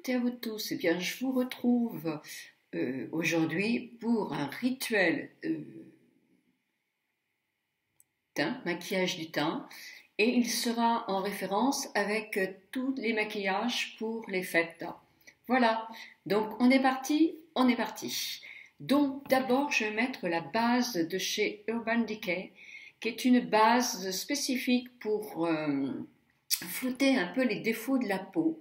toutes et à vous tous. Eh bien, je vous retrouve aujourd'hui pour un rituel teint, maquillage du teint, et il sera en référence avec tous les maquillages pour les fêtes. Voilà, donc on est parti, on est parti. Donc d'abord, je vais mettre la base de chez Urban Decay, qui est une base spécifique pour flouter un peu les défauts de la peau.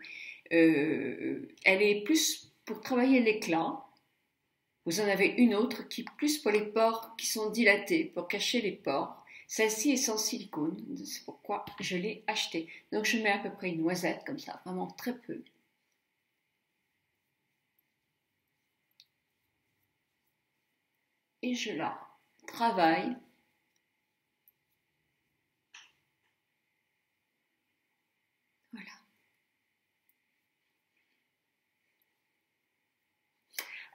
Elle est plus pour travailler l'éclat. Vous en avez une autre qui est plus pour les pores qui sont dilatés, pour cacher les pores. Celle-ci est sans silicone, c'est pourquoi je l'ai achetée. Donc je mets à peu près une noisette comme ça, vraiment très peu. Et je la travaille. Voilà.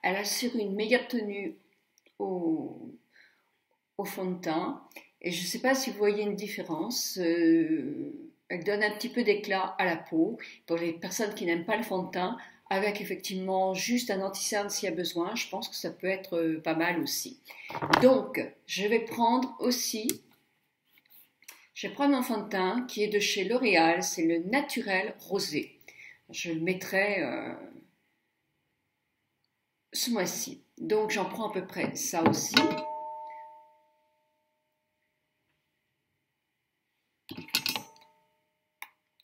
Elle assure une meilleure tenue au fond de teint. Et je ne sais pas si vous voyez une différence. Elle donne un petit peu d'éclat à la peau. Pour les personnes qui n'aiment pas le fond de teint, avec effectivement juste un anti-cerne s'il y a besoin, je pense que ça peut être pas mal aussi. Donc, je vais prendre mon fond de teint qui est de chez L'Oréal, c'est le Naturel Rosé. Je le mettrai ce mois-ci. Donc, j'en prends à peu près ça aussi.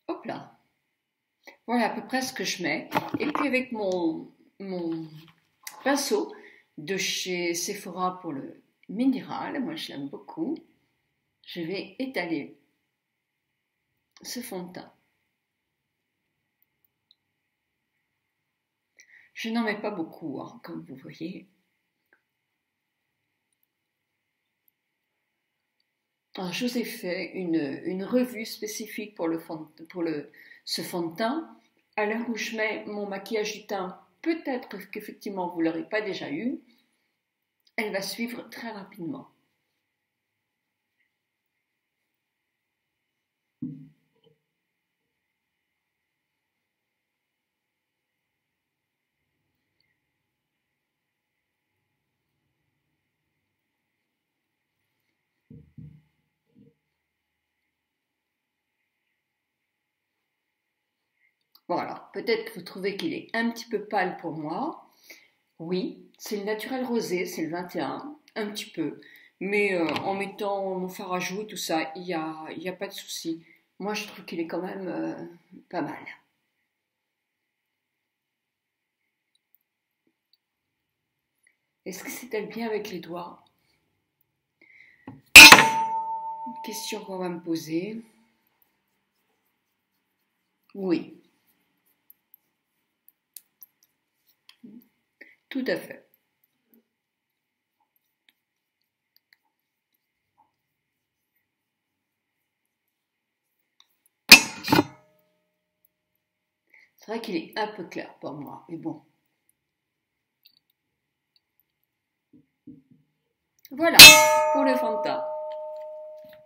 Hop là. Voilà à peu près ce que je mets. Et puis avec mon pinceau de chez Sephora pour le minéral, moi je l'aime beaucoup, je vais étaler ce fond de teint. Je n'en mets pas beaucoup, hein, comme vous voyez. Alors, je vous ai fait une revue spécifique pour ce fond de teint. À l'heure où je mets mon maquillage du teint, peut-être qu'effectivement vous ne l'aurez pas déjà eu, elle va suivre très rapidement. Bon alors, peut-être que vous trouvez qu'il est un petit peu pâle pour moi. Oui, c'est le Naturel Rosé, c'est le 21, un petit peu. Mais en mettant mon fard à joues et tout ça, il y a pas de souci. Moi, je trouve qu'il est quand même pas mal. Est-ce que c'est-elle bien avec les doigts? Une question qu'on va me poser. Oui, tout à fait. C'est vrai qu'il est un peu clair pour moi, mais bon. Voilà, pour le fond de teint.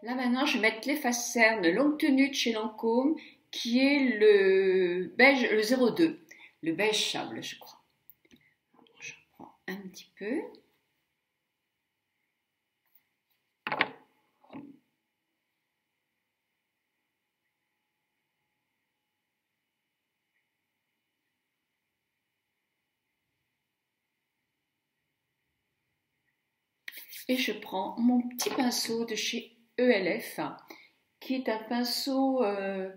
Là maintenant, je vais mettre l'efface cerne longue tenue de chez Lancôme, qui est le beige, le 02, le beige sable, je crois. Je prends un petit peu. Et je prends mon petit pinceau de chez ELF, qui est un pinceau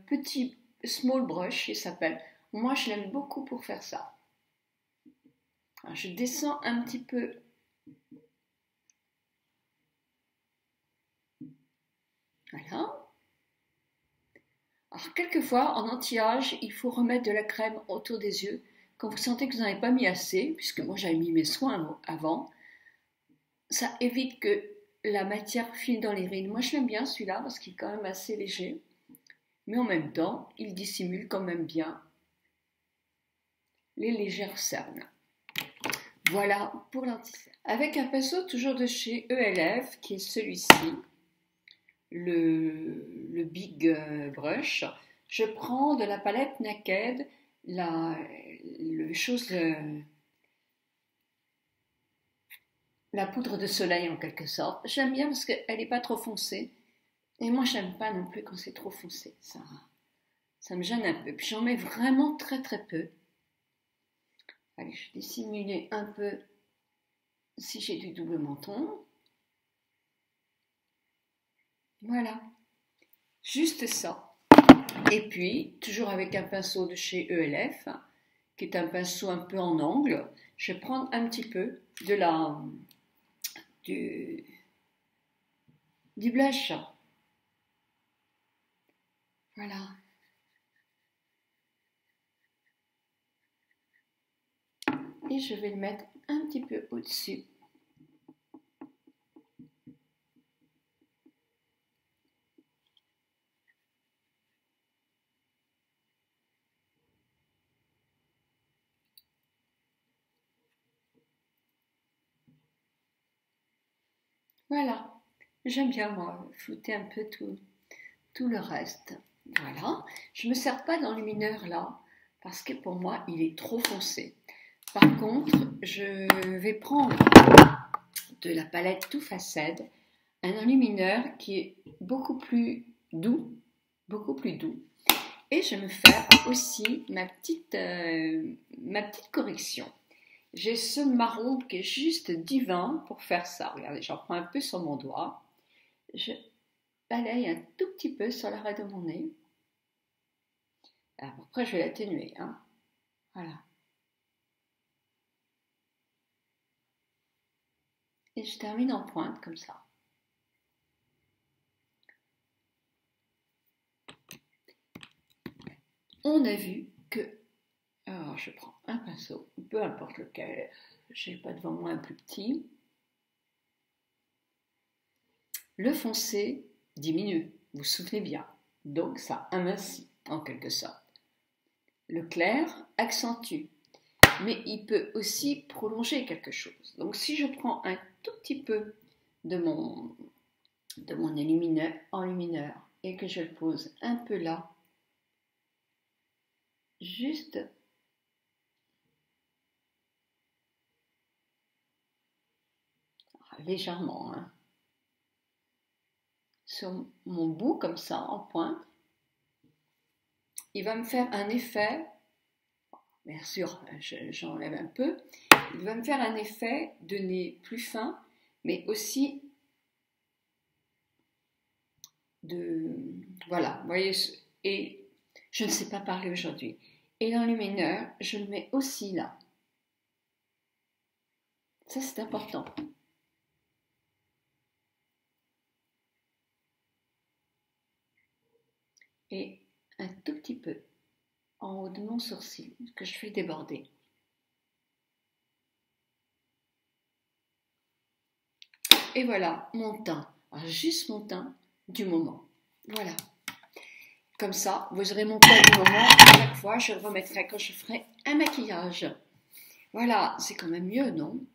petit small brush, il s'appelle. Moi, je l'aime beaucoup pour faire ça. Alors, je descends un petit peu. Voilà. Alors, quelquefois, en anti-âge, il faut remettre de la crème autour des yeux quand vous sentez que vous n'en avez pas mis assez, puisque moi, j'avais mis mes soins avant. Ça évite que la matière file dans les rides. Moi, je l'aime bien celui-là parce qu'il est quand même assez léger. Mais en même temps, il dissimule quand même bien les légères cernes. Voilà pour l'anti-cerne. Avec un pinceau toujours de chez ELF, qui est celui-ci, le Big Brush, je prends de la palette Naked la, la poudre de soleil en quelque sorte. J'aime bien parce qu'elle n'est pas trop foncée. Et moi, j'aime pas non plus quand c'est trop foncé. Ça me gêne un peu. Puis j'en mets vraiment très très peu. Allez, je vais dissimuler un peu si j'ai du double menton. Voilà. Juste ça. Et puis, toujours avec un pinceau de chez ELF, qui est un pinceau un peu en angle, je vais prendre un petit peu du blush. Voilà. Et je vais le mettre un petit peu au-dessus. Voilà. J'aime bien, moi, flouter un peu tout le reste. Voilà. Je ne me sers pas d'enlumineur là, parce que pour moi, il est trop foncé. Par contre, je vais prendre de la palette Too Faced un enlumineur qui est beaucoup plus doux. Et je vais me faire aussi ma petite correction. J'ai ce marron qui est juste divin pour faire ça. Regardez, j'en prends un peu sur mon doigt. Je balaye un tout petit peu sur l'arrêt de mon nez. Alors après, je vais l'atténuer. Hein. Voilà. Et je termine en pointe comme ça. On a vu que, alors je prends un pinceau, peu importe lequel, je n'ai pas devant moi un plus petit. Le foncé diminue, vous vous souvenez bien, donc ça amincit en quelque sorte. Le clair accentue, mais il peut aussi prolonger quelque chose. Donc si je prends un tout petit peu de mon enlumineur et que je le pose un peu là, juste légèrement, hein, sur mon bout comme ça en pointe, il va me faire un effet, bien sûr j'enlève un peu, il va me faire un effet de nez plus fin, mais aussi voilà, vous voyez, et je ne sais pas parler aujourd'hui. Et l'enlumineur, je le mets aussi là. Ça, c'est important. Et un tout petit peu en haut de mon sourcil que je fais déborder. Et voilà, mon teint. Alors, juste mon teint du moment. Voilà. Comme ça, vous aurez mon teint du moment. Chaque fois, je le remettrai quand je ferai un maquillage. Voilà, c'est quand même mieux, non?